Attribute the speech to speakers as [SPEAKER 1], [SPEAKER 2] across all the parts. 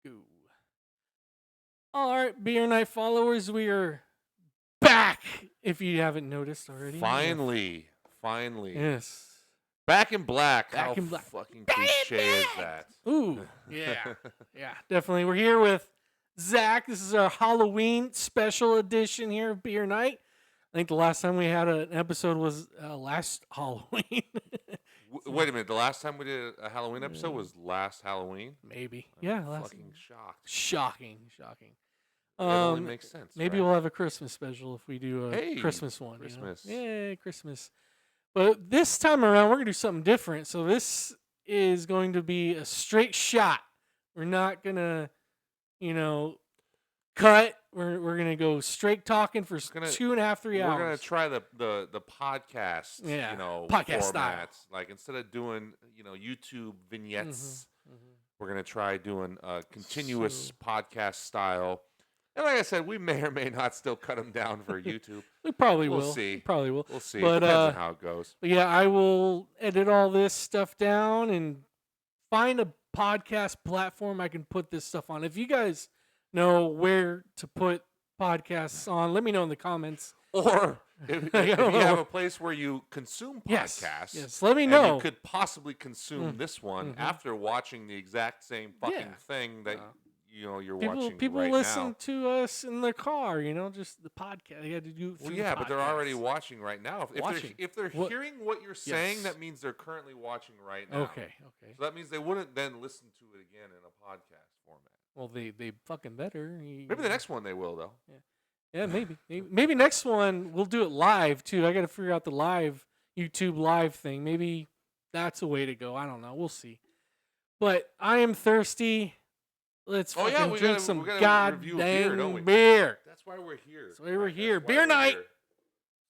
[SPEAKER 1] Go. All right, Beer Night followers, we are back. If you haven't noticed already.
[SPEAKER 2] Finally.
[SPEAKER 1] Yes.
[SPEAKER 2] Back in black.
[SPEAKER 1] Back
[SPEAKER 2] How
[SPEAKER 1] in black.
[SPEAKER 2] fucking cliche is that?
[SPEAKER 1] Ooh, yeah. Yeah, definitely. We're here with Zach. This is our Halloween special edition here of Beer Night. I think the last time we had an episode was last Halloween.
[SPEAKER 2] Wait a minute. The last time we did a Halloween episode was last Halloween?
[SPEAKER 1] Maybe.
[SPEAKER 2] I'm
[SPEAKER 1] Yeah.
[SPEAKER 2] fucking shocked.
[SPEAKER 1] Shocking.
[SPEAKER 2] It only makes sense.
[SPEAKER 1] Maybe
[SPEAKER 2] right?
[SPEAKER 1] we'll have a Christmas special if we do a
[SPEAKER 2] Hey,
[SPEAKER 1] Christmas one.
[SPEAKER 2] Christmas.
[SPEAKER 1] You know? Yay, Christmas. But this time around, we're going to do something different. So this is going to be a straight shot. We're not going to, cut. We're going to go straight talking for 2.5, 3 hours.
[SPEAKER 2] We're going to try the podcast,
[SPEAKER 1] podcast
[SPEAKER 2] formats.
[SPEAKER 1] style.
[SPEAKER 2] Like instead of doing, YouTube vignettes, we're going to try doing a continuous podcast style. And like I said, we may or may not still cut them down for YouTube.
[SPEAKER 1] We probably will.
[SPEAKER 2] We'll see.
[SPEAKER 1] We'll
[SPEAKER 2] see.
[SPEAKER 1] But,
[SPEAKER 2] it depends on how it goes.
[SPEAKER 1] But yeah, I will edit all this stuff down and find a podcast platform I can put this stuff on. If you guys know where to put podcasts on, let me know in the comments.
[SPEAKER 2] Or if you have a place where you consume podcasts,
[SPEAKER 1] yes, let me know.
[SPEAKER 2] You could possibly consume this one after watching the exact same fucking thing that you're watching.
[SPEAKER 1] People
[SPEAKER 2] right
[SPEAKER 1] listen
[SPEAKER 2] now.
[SPEAKER 1] to us in their car, just the podcast. You had to do.
[SPEAKER 2] Well, yeah, but they're already watching right now. If they're
[SPEAKER 1] What?
[SPEAKER 2] hearing what you're saying, that means they're currently watching right now.
[SPEAKER 1] Okay.
[SPEAKER 2] So that means they wouldn't then listen to it again in a podcast format.
[SPEAKER 1] Well, they fucking better.
[SPEAKER 2] Maybe the next one they will though.
[SPEAKER 1] Yeah, maybe. Maybe next one we'll do it live too. I got to figure out the YouTube live thing. Maybe that's a way to go. I don't know. We'll see. But I am thirsty. Let's drink some goddamn beer.
[SPEAKER 2] That's why we're here.
[SPEAKER 1] That's why we're here. Beer night.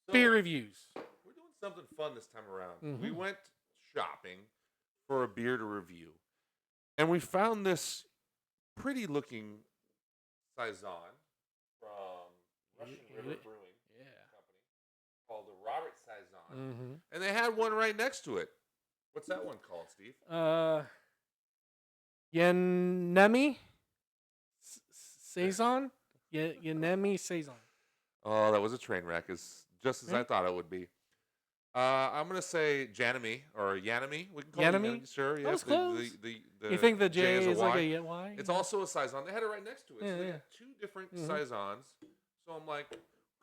[SPEAKER 2] So,
[SPEAKER 1] beer reviews.
[SPEAKER 2] We're doing something fun this time around. We went shopping for a beer to review, and we found this pretty looking Saison from Russian River Brewing Company called the Robert Saison. And they had one right next to it. What's that one called, Steve?
[SPEAKER 1] Jannemie Saison. Jannemie Saison.
[SPEAKER 2] Oh, that was a train wreck. It's just as I thought it would be. I'm gonna say Jannemie or Jannemie. We can call it Jannemie. Sure, yeah.
[SPEAKER 1] That was close.
[SPEAKER 2] The
[SPEAKER 1] You think the J is
[SPEAKER 2] Y?
[SPEAKER 1] like a Y?
[SPEAKER 2] It's also a Saison. They had it right next to it. So they had two different Saisons. So I'm like,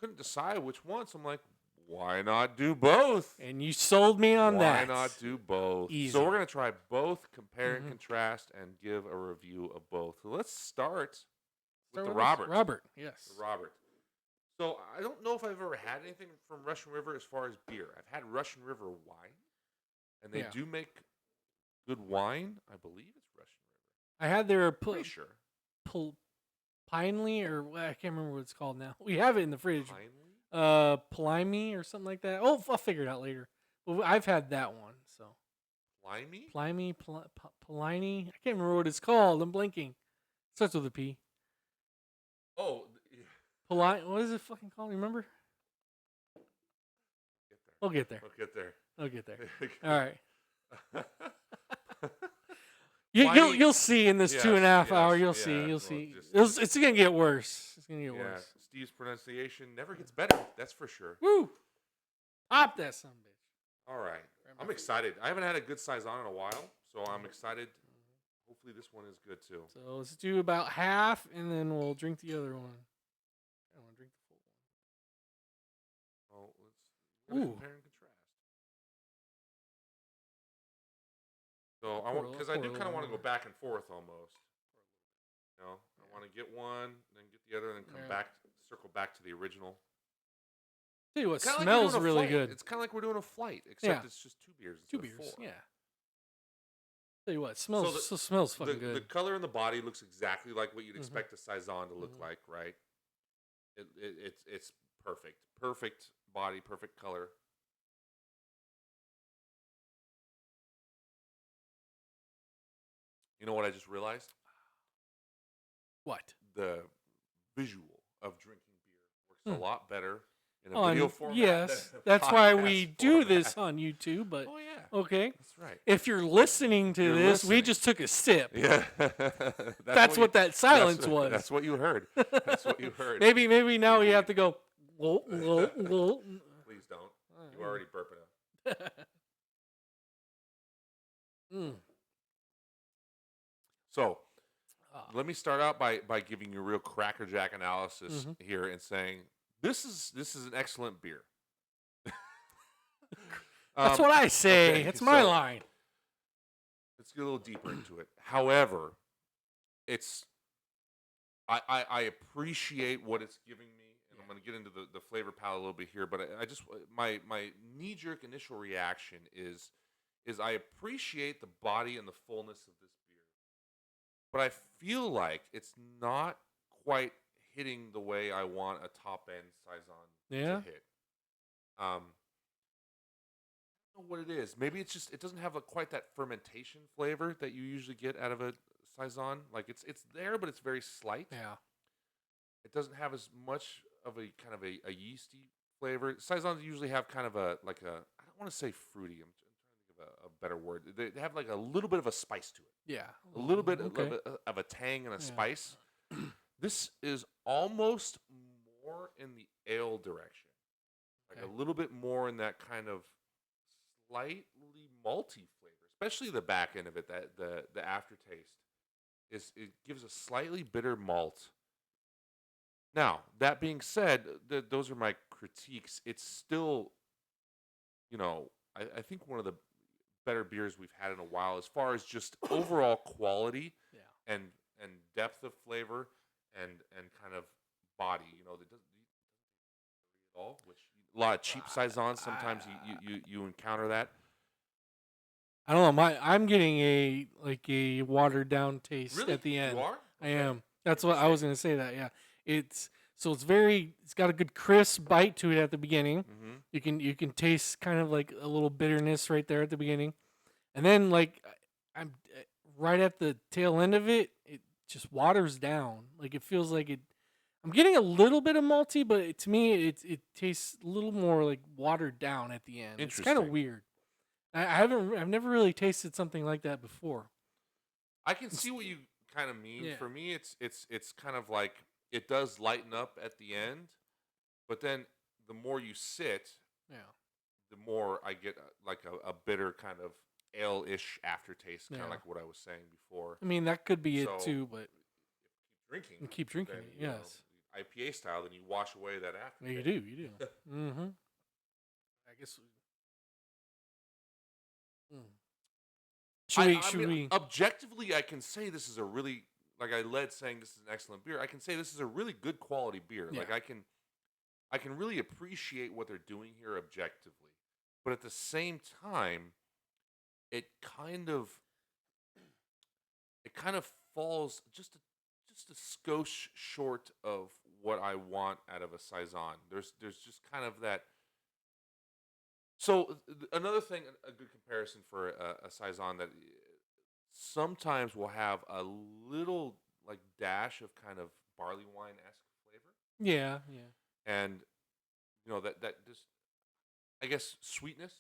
[SPEAKER 2] couldn't decide which one. So I'm like, why not do both?
[SPEAKER 1] And you sold me on that.
[SPEAKER 2] Why not do both?
[SPEAKER 1] Easy.
[SPEAKER 2] So we're going to try both, compare and contrast, and give a review of both. So let's start with the Robert.
[SPEAKER 1] Robert, yes.
[SPEAKER 2] The Robert. So I don't know if I've ever had anything from Russian River as far as beer. I've had Russian River wine, and they do make good wine. I believe it's Russian River.
[SPEAKER 1] I had their
[SPEAKER 2] pretty sure.
[SPEAKER 1] Pinely, or I can't remember what it's called now. We have it in the fridge.
[SPEAKER 2] Pinely?
[SPEAKER 1] Plimy or something like that. Oh, I'll figure it out later. But I've had that one. So.
[SPEAKER 2] Plimy?
[SPEAKER 1] Pliny. I can't remember what it's called. I'm blinking. Starts with a P.
[SPEAKER 2] Oh.
[SPEAKER 1] What is it fucking called? Remember? We'll get there. All right. You'll see in this 2.5 hour. You'll see. It's gonna get worse. Worse.
[SPEAKER 2] Steve's pronunciation never gets better. That's for sure.
[SPEAKER 1] Woo! Pop that son of a bitch.
[SPEAKER 2] All right. I'm excited. I haven't had a good Saison in a while, so I'm excited. Hopefully this one is good too.
[SPEAKER 1] So let's do about half, and then we'll drink the other one. I want to drink the full one.
[SPEAKER 2] Oh, let's compare and contrast. So because I do kind of want to go back and forth almost. I want to get one, then get the other, and then circle back to the original.
[SPEAKER 1] Tell you what, smells really good.
[SPEAKER 2] It's kind of like we're doing a flight, except it's just 2 beers.
[SPEAKER 1] Two beers, 4. Yeah. Tell you what, smells fucking good.
[SPEAKER 2] The color in the body looks exactly like what you'd expect a Saison to look like, right? It's perfect. Perfect body, perfect color. You know what I just realized?
[SPEAKER 1] What?
[SPEAKER 2] The visual of drinking beer works a lot better in a video format.
[SPEAKER 1] Yes, that's why we do this on YouTube. But
[SPEAKER 2] oh yeah,
[SPEAKER 1] okay,
[SPEAKER 2] that's right.
[SPEAKER 1] If you're listening to this, we just took a sip.
[SPEAKER 2] Yeah,
[SPEAKER 1] that's what that silence was.
[SPEAKER 2] That's what you heard. That's what you heard.
[SPEAKER 1] maybe now we have to go. Please
[SPEAKER 2] don't. You already burping up. So, let me start out by giving you a real crackerjack analysis here and saying this is an excellent beer.
[SPEAKER 1] That's what I say. Okay, it's my line.
[SPEAKER 2] Let's get a little deeper into it. However, I appreciate what it's giving me, and I'm going to get into the flavor palette a little bit here. But I just my knee-jerk initial reaction is I appreciate the body and the fullness of this beer, but I feel like it's not quite hitting the way I want a top-end Saison to hit. I don't know what it is. Maybe it's just it doesn't have quite that fermentation flavor that you usually get out of a Saison. Like it's there, but it's very slight. Yeah. It doesn't have as much of a kind of a yeasty flavor. Saisons usually have kind of I don't want to say fruity. I'm trying to think of a better word. They have like a little bit of a spice to it. Yeah. A little bit of a tang and a spice. This is almost more in the ale direction. Like a little bit more in that kind of slightly malty flavor, especially the back end of it. That the aftertaste it gives a slightly bitter malt. Now that being said, those are my critiques. It's still, I think one of the better beers we've had in a while as far as just overall quality and depth of flavor and kind of body. That doesn't at all, which a lot of cheap Saisons sometimes you encounter that.
[SPEAKER 1] I don't know. I'm getting a watered down taste at the end.
[SPEAKER 2] You are?
[SPEAKER 1] Okay. I am. That's what I was going to say. That it's got a good crisp bite to it at the beginning. Mm-hmm. You can taste kind of like a little bitterness right there at the beginning, and then I'm right at the tail end of it. It just waters down. Like it feels like it. I'm getting a little bit of malty, but to me it tastes a little more like watered down at the end. It's kind of weird. I've never really tasted something like that before.
[SPEAKER 2] I can see what you kind of mean. Yeah. For me, it's kind of like it does lighten up at the end, but then the more you sit, the more I get like a bitter kind of ale-ish aftertaste, kind of like what I was saying before.
[SPEAKER 1] I mean, that could be it too, but
[SPEAKER 2] keep drinking it.
[SPEAKER 1] Yes,
[SPEAKER 2] IPA style, then you wash away that aftertaste.
[SPEAKER 1] You do. Mm-hmm. I guess. Should we?
[SPEAKER 2] Objectively, I can say this is a really, like I led saying this is an excellent beer. I can say this is a really good quality beer. Yeah. Like I can really appreciate what they're doing here objectively, but at the same time, it kind of falls just a skosh short of what I want out of a Saison. There's just kind of that. So another thing, a good comparison for a Saison that sometimes will have a little like dash of kind of barley wine-esque flavor.
[SPEAKER 1] Yeah.
[SPEAKER 2] And that just, I guess, sweetness,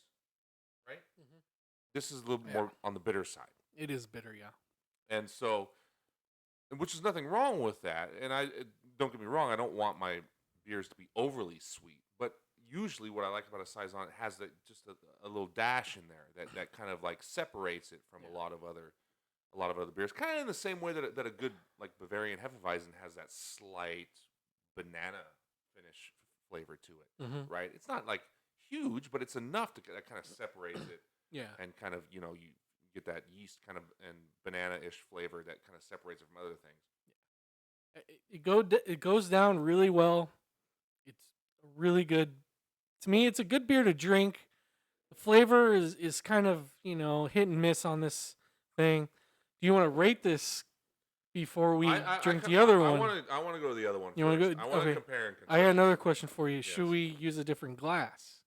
[SPEAKER 2] right? Mm-hmm. This is a little more on the bitter side.
[SPEAKER 1] It is bitter, yeah.
[SPEAKER 2] And so, which is nothing wrong with that. And don't get me wrong, I don't want my beers to be overly sweet, but usually what I like about a Saison, it has just a little dash in there that kind of like separates it from a lot of other beers. Kind of in the same way that a good like Bavarian Hefeweizen has that slight banana finish flavor to it, right? It's not like huge, but it's enough that kind of separates it. Yeah. And kind of, you get that yeast kind of and banana-ish flavor that kind of separates it from other things.
[SPEAKER 1] It goes down really well. It's really good. To me, it's a good beer to drink. The flavor is kind of, hit and miss on this thing. Do you want to rate this before we drink the other one?
[SPEAKER 2] I want to go to the other one.
[SPEAKER 1] You want to
[SPEAKER 2] go? I want to compare and contrast.
[SPEAKER 1] I got another question for you. Yes. Should we use a different glass?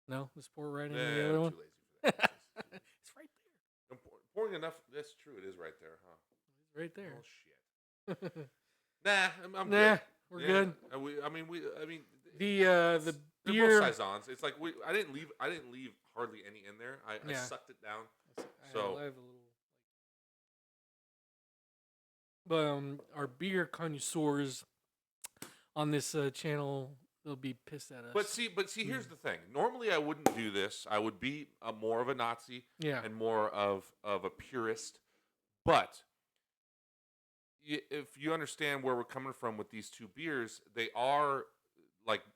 [SPEAKER 1] No? Let's pour right into the other one?
[SPEAKER 2] Too lazy for that.
[SPEAKER 1] It's right there.
[SPEAKER 2] I'm pouring enough. That's true. It is right there, huh?
[SPEAKER 1] It's right there.
[SPEAKER 2] Oh, shit. I'm
[SPEAKER 1] nah,
[SPEAKER 2] good.
[SPEAKER 1] We're good.
[SPEAKER 2] I mean,
[SPEAKER 1] The
[SPEAKER 2] They're
[SPEAKER 1] beer.
[SPEAKER 2] both saisons. It's like I didn't leave hardly any in there. I sucked it down. So
[SPEAKER 1] I have a little. But our beer connoisseurs on this channel, they'll be pissed at us.
[SPEAKER 2] But see, here's the thing. Normally, I wouldn't do this. I would be more of a Nazi and more of a purist. But if you understand where we're coming from with these two beers, they are like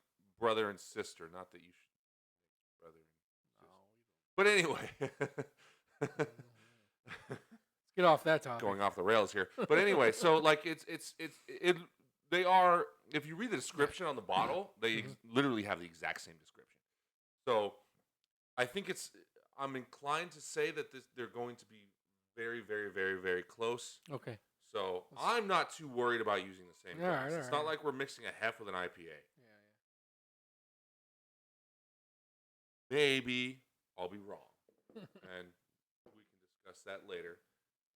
[SPEAKER 2] brother and sister. Not that you should brother and sister. But anyway.
[SPEAKER 1] Get off that topic.
[SPEAKER 2] Going off the rails here. But anyway, so like they are, if you read the description on the bottle, they literally have the exact same description. So I think I'm inclined to say that they're going to be very, very, very, very close.
[SPEAKER 1] Okay.
[SPEAKER 2] So I'm not too worried about using the same glass. It's not like we're mixing a hef with an IPA.
[SPEAKER 1] Yeah.
[SPEAKER 2] Maybe I'll be wrong. And we can discuss that later.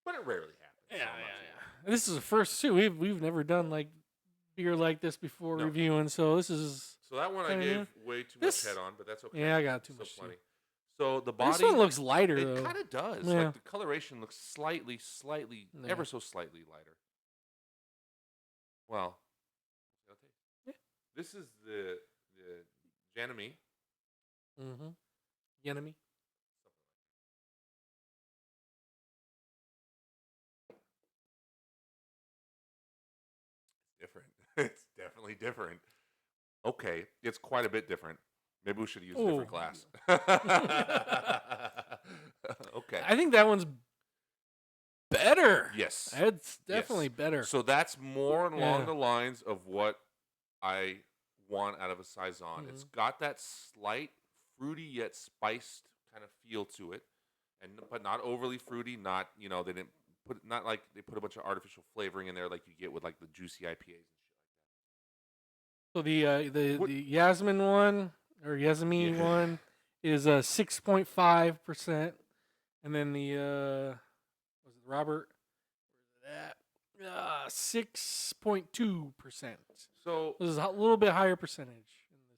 [SPEAKER 2] But it rarely happens.
[SPEAKER 1] Yeah. This is the first too. We've never done like beer like this before reviewing, so this is.
[SPEAKER 2] So that one I gave way too much head on, but that's okay.
[SPEAKER 1] Yeah, I got too much.
[SPEAKER 2] Plenty. So the body.
[SPEAKER 1] This one looks lighter.
[SPEAKER 2] It kind of does.
[SPEAKER 1] Yeah.
[SPEAKER 2] Like the coloration looks slightly, ever so slightly lighter. Well,
[SPEAKER 1] yeah.
[SPEAKER 2] This is the Jannemie.
[SPEAKER 1] Jannemie.
[SPEAKER 2] Different. It's definitely different. Okay, it's quite a bit different. Maybe we should use a different glass. Okay.
[SPEAKER 1] I think that one's better.
[SPEAKER 2] Yes.
[SPEAKER 1] It's definitely better.
[SPEAKER 2] So that's more along the lines of what I want out of a saison. It's got that slight fruity yet spiced kind of feel to it, but not overly fruity. Not they didn't not like they put a bunch of artificial flavoring in there like you get with like the juicy IPAs and shit like that.
[SPEAKER 1] So the Yasmin one or Jannemie one is 6.5%, and then the was it Robert? That 6.2%.
[SPEAKER 2] So
[SPEAKER 1] this is a little bit higher percentage in this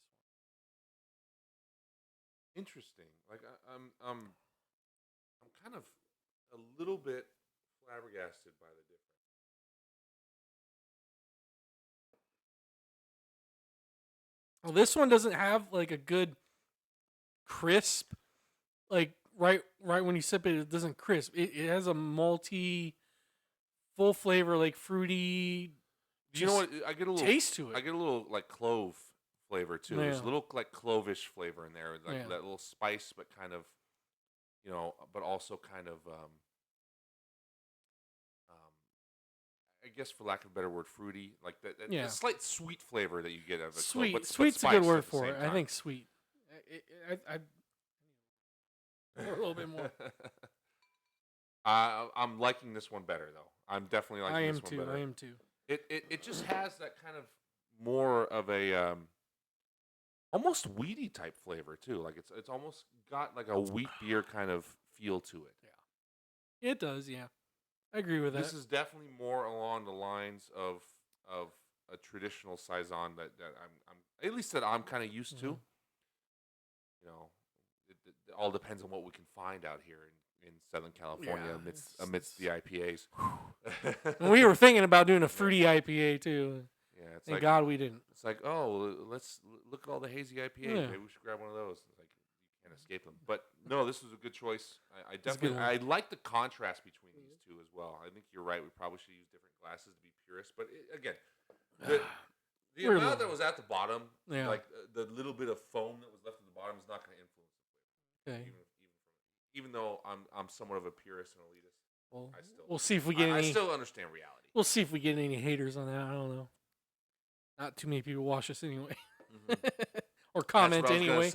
[SPEAKER 1] one.
[SPEAKER 2] Interesting. Like I'm kind of a little bit flabbergasted by the difference.
[SPEAKER 1] Well, this one doesn't have like a good crisp, like right when you sip it, it doesn't crisp. It has a malty, full flavor, like fruity.
[SPEAKER 2] Do you know what? I get a little
[SPEAKER 1] taste to it.
[SPEAKER 2] I get a little like clove flavor too. There's a little like clovish flavor in there, like that little spice, but kind of, but also kind of, I guess for lack of a better word, fruity, like that slight sweet flavor that you get out of it.
[SPEAKER 1] Sweet, sweet's a good word for it. I think sweet. I a little bit more.
[SPEAKER 2] I'm liking this one better though. I'm definitely liking this one better.
[SPEAKER 1] I am too.
[SPEAKER 2] It just has that kind of more of a almost weedy type flavor too. Like it's almost got like a wheat beer kind of feel to it.
[SPEAKER 1] Yeah, it does. Yeah, I agree with that.
[SPEAKER 2] This is definitely more along the lines of a traditional saison that I'm at least that I'm kind of used to. It all depends on what we can find out here in Southern California amidst the IPAs.
[SPEAKER 1] We were thinking about doing a fruity IPA too.
[SPEAKER 2] Yeah,
[SPEAKER 1] thank God we didn't.
[SPEAKER 2] It's like, oh, let's look at all the hazy IPAs. Yeah. Maybe we should grab one of those. It's like you can't escape them. But no, this was a good choice. I definitely like the contrast between these two as well. I think you're right. We probably should use different glasses to be purists. But again, the amount that was at the bottom, like the little bit of foam that was left at the bottom, is not going to influence the flavor. Okay. Even though I'm somewhat of a purist and elitist,
[SPEAKER 1] well, we'll see if we get any.
[SPEAKER 2] I still understand reality.
[SPEAKER 1] We'll see if we get any haters on that. I don't know. Not too many people watch us anyway, or comment anyway.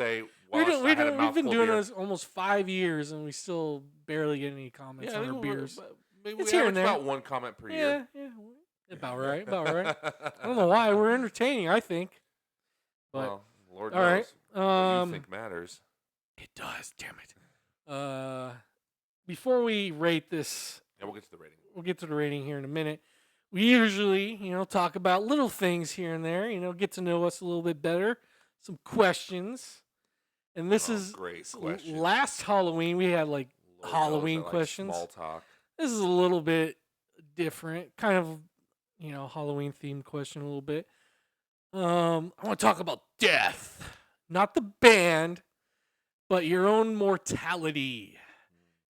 [SPEAKER 1] We've been doing this almost 5 years, and we still barely get any comments on our beers.
[SPEAKER 2] Maybe it's here and there. About one comment per year.
[SPEAKER 1] Yeah, about right. I don't know why. We're entertaining, I think. But,
[SPEAKER 2] well, Lord knows what you think matters.
[SPEAKER 1] It does. Damn it. Before we rate this,
[SPEAKER 2] we'll get to the rating.
[SPEAKER 1] We'll get to the rating here in a minute. we usually, talk about little things here and there, get to know us a little bit better, some questions. And this is
[SPEAKER 2] great questions.
[SPEAKER 1] last Halloween, we had like
[SPEAKER 2] Lord
[SPEAKER 1] Halloween
[SPEAKER 2] knows I like
[SPEAKER 1] questions.
[SPEAKER 2] small talk.
[SPEAKER 1] This is a little bit different, kind of, Halloween themed question a little bit. I want to talk about death, not the band, but your own mortality.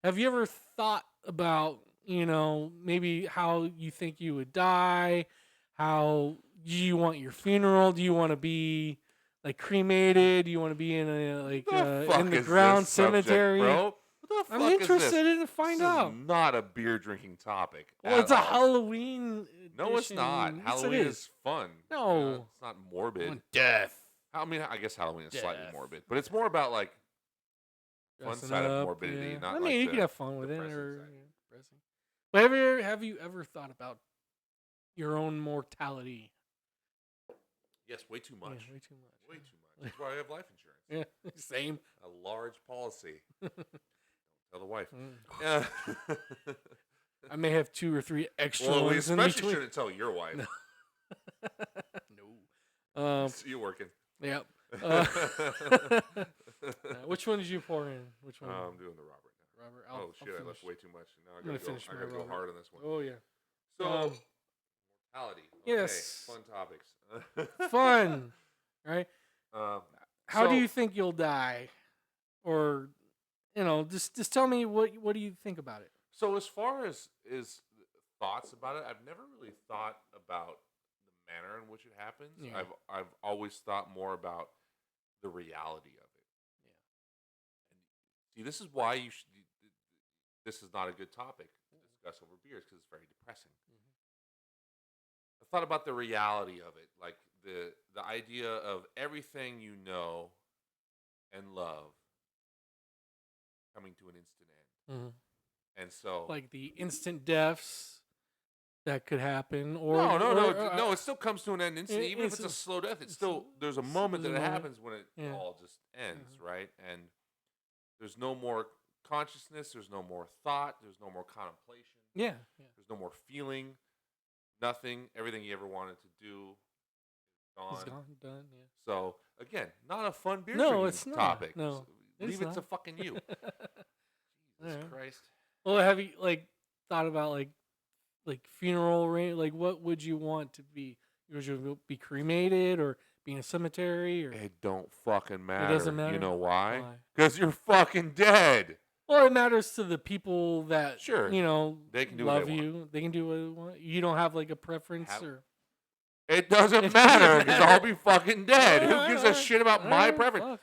[SPEAKER 1] Have you ever thought about, maybe how you think you would die? How do you want your funeral? Do you want to be like cremated? Do you want to be in a in the ground cemetery?
[SPEAKER 2] Bro? What the
[SPEAKER 1] I'm
[SPEAKER 2] fuck
[SPEAKER 1] interested
[SPEAKER 2] is
[SPEAKER 1] in to find
[SPEAKER 2] this?
[SPEAKER 1] out.
[SPEAKER 2] This is not a beer drinking topic.
[SPEAKER 1] Well, it's
[SPEAKER 2] at
[SPEAKER 1] a
[SPEAKER 2] all.
[SPEAKER 1] Halloween edition.
[SPEAKER 2] No, it's not.
[SPEAKER 1] Yes,
[SPEAKER 2] Halloween
[SPEAKER 1] it
[SPEAKER 2] is fun.
[SPEAKER 1] No.
[SPEAKER 2] It's not morbid.
[SPEAKER 1] Death.
[SPEAKER 2] I mean, I guess Halloween is slightly
[SPEAKER 1] Death.
[SPEAKER 2] morbid, but it's more about like fun
[SPEAKER 1] Dressing
[SPEAKER 2] side of
[SPEAKER 1] up,
[SPEAKER 2] morbidity.
[SPEAKER 1] yeah.
[SPEAKER 2] Not
[SPEAKER 1] I mean,
[SPEAKER 2] like
[SPEAKER 1] you
[SPEAKER 2] the
[SPEAKER 1] can have fun with it
[SPEAKER 2] depressing
[SPEAKER 1] or
[SPEAKER 2] side.
[SPEAKER 1] depressing. But have you ever thought about your own mortality?
[SPEAKER 2] Yes, way too much.
[SPEAKER 1] Yeah, way too much.
[SPEAKER 2] Way too much. That's why I have life insurance.
[SPEAKER 1] Yeah, same.
[SPEAKER 2] A large policy. Tell the wife.
[SPEAKER 1] Mm. I may have 2 or 3 extra
[SPEAKER 2] Well, we
[SPEAKER 1] ones in
[SPEAKER 2] especially
[SPEAKER 1] between.
[SPEAKER 2] shouldn't tell your wife.
[SPEAKER 1] No.
[SPEAKER 2] See you working.
[SPEAKER 1] Yep. Which one did you pour in? Which one?
[SPEAKER 2] I'm doing the Robert now.
[SPEAKER 1] Robert.
[SPEAKER 2] Oh shit! I left way too much. Now I
[SPEAKER 1] gonna
[SPEAKER 2] gotta go.
[SPEAKER 1] finish
[SPEAKER 2] I
[SPEAKER 1] my
[SPEAKER 2] gotta go
[SPEAKER 1] Robert.
[SPEAKER 2] hard on this one.
[SPEAKER 1] Oh yeah.
[SPEAKER 2] So, mortality. Okay,
[SPEAKER 1] yes.
[SPEAKER 2] Fun topics.
[SPEAKER 1] Fun. Right. How do
[SPEAKER 2] so-
[SPEAKER 1] you think you'll die? Or, just tell me what do you think about it?
[SPEAKER 2] So as far as thoughts about it, I've never really thought about the manner in which it happens.
[SPEAKER 1] Yeah.
[SPEAKER 2] I've always thought more about the reality of it.
[SPEAKER 1] Yeah.
[SPEAKER 2] And see, this is why you should. This is not a good topic to discuss over beers because it's very depressing. I thought about the reality of it, like the idea of everything you know and love coming to an instant end.
[SPEAKER 1] Mm-hmm.
[SPEAKER 2] And so,
[SPEAKER 1] Like the instant deaths that could happen, or
[SPEAKER 2] no, it still comes to an end instantly. Even if it's a slow death, it's still there's a moment that it happens when it all just ends, right? And there's no more consciousness, there's no more thought, there's no more contemplation.
[SPEAKER 1] Yeah.
[SPEAKER 2] There's no more feeling, nothing. Everything you ever wanted to do is gone.
[SPEAKER 1] It's gone, done. Yeah.
[SPEAKER 2] So again, not a fun beer
[SPEAKER 1] No,
[SPEAKER 2] drinking
[SPEAKER 1] it's not.
[SPEAKER 2] topic.
[SPEAKER 1] No,
[SPEAKER 2] So leave it to fucking you. Jesus
[SPEAKER 1] Alright.
[SPEAKER 2] Christ.
[SPEAKER 1] Well, have you thought about like funeral arrange? Like, what would you want to be? Would you be cremated or be in a cemetery? Or
[SPEAKER 2] It don't fucking matter.
[SPEAKER 1] doesn't matter?
[SPEAKER 2] You know why?
[SPEAKER 1] Why?
[SPEAKER 2] Because you're fucking dead.
[SPEAKER 1] Well, it matters to the people that
[SPEAKER 2] Sure. They can do what
[SPEAKER 1] love
[SPEAKER 2] they
[SPEAKER 1] you. They can do what they want. You don't have like a preference
[SPEAKER 2] Have-
[SPEAKER 1] or.
[SPEAKER 2] It doesn't
[SPEAKER 1] It
[SPEAKER 2] matter
[SPEAKER 1] doesn't
[SPEAKER 2] because
[SPEAKER 1] matter.
[SPEAKER 2] I'll be fucking dead. Who gives a
[SPEAKER 1] Alright,
[SPEAKER 2] shit about my
[SPEAKER 1] alright,
[SPEAKER 2] preference?
[SPEAKER 1] fuck.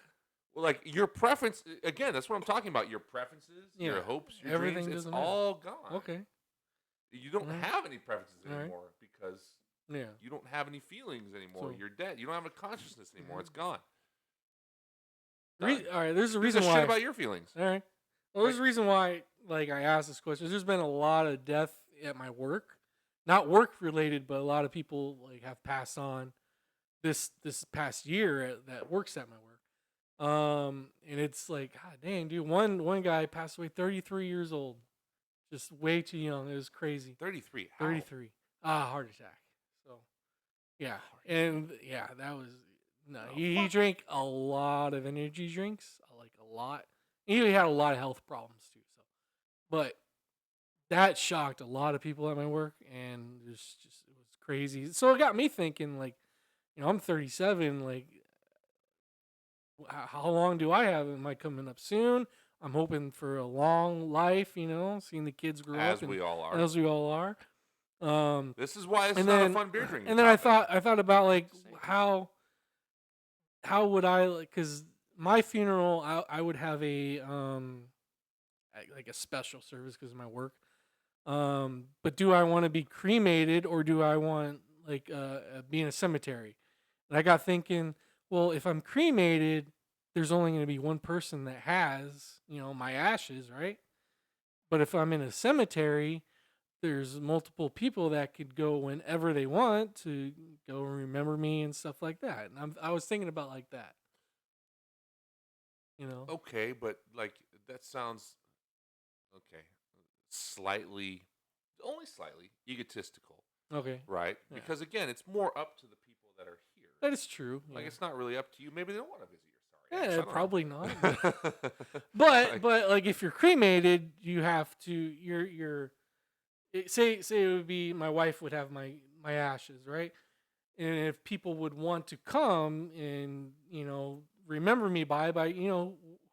[SPEAKER 2] Well, like your preference, again, that's what I'm talking about. Your preferences, your
[SPEAKER 1] Yeah.
[SPEAKER 2] hopes, your
[SPEAKER 1] Everything
[SPEAKER 2] dreams, it's
[SPEAKER 1] doesn't matter.
[SPEAKER 2] all gone.
[SPEAKER 1] Okay.
[SPEAKER 2] You don't
[SPEAKER 1] Alright.
[SPEAKER 2] have any preferences
[SPEAKER 1] Alright.
[SPEAKER 2] anymore because
[SPEAKER 1] Yeah.
[SPEAKER 2] you don't have any feelings anymore.
[SPEAKER 1] So-
[SPEAKER 2] You're dead. You don't have a consciousness anymore. It's gone.
[SPEAKER 1] All right. There's a
[SPEAKER 2] Who gives
[SPEAKER 1] reason
[SPEAKER 2] a
[SPEAKER 1] why.
[SPEAKER 2] shit about your feelings.
[SPEAKER 1] All right. Well, there's a reason why, I asked this question. There's been a lot of death at my work, not work related, but a lot of people have passed on this past year that works at my work. And it's like, God dang, dude. One guy passed away, 33 years old, just way too young. It was crazy.
[SPEAKER 2] 33. How?
[SPEAKER 1] 33. Heart attack. So, yeah, and yeah, that was no. He drank a lot of energy drinks, like a lot. He had a lot of health problems too. So, but that shocked a lot of people at my work, and it was crazy. So it got me thinking, I'm 37. How long do I have? Am I coming up soon? I'm hoping for a long life. Seeing the kids grow
[SPEAKER 2] As
[SPEAKER 1] up,
[SPEAKER 2] we all are.
[SPEAKER 1] as we all are.
[SPEAKER 2] This is why it's
[SPEAKER 1] and
[SPEAKER 2] not
[SPEAKER 1] then-
[SPEAKER 2] a fun beer drinking.
[SPEAKER 1] And then I
[SPEAKER 2] topic.
[SPEAKER 1] thought about how would I because my funeral I would have a like a special service because of my work. But do I want to be cremated or do I want be in a cemetery? And I got thinking, well, if I'm cremated, there's only going to be one person that has my ashes, right? But if I'm in a cemetery, there's multiple people that could go whenever they want to go and remember me and stuff like that. And I was thinking about that.
[SPEAKER 2] Okay, but that sounds okay. Only slightly egotistical.
[SPEAKER 1] Okay.
[SPEAKER 2] right?
[SPEAKER 1] Yeah.
[SPEAKER 2] Because again, it's more up to the people that are here.
[SPEAKER 1] That is true.
[SPEAKER 2] Like
[SPEAKER 1] yeah.
[SPEAKER 2] it's not really up to you. Maybe they don't want to visit your sorry ass. I don't
[SPEAKER 1] Probably not.
[SPEAKER 2] know.
[SPEAKER 1] But like if you're cremated, you have to you're say it would be my wife would have my ashes, right? And if people would want to come and remember me by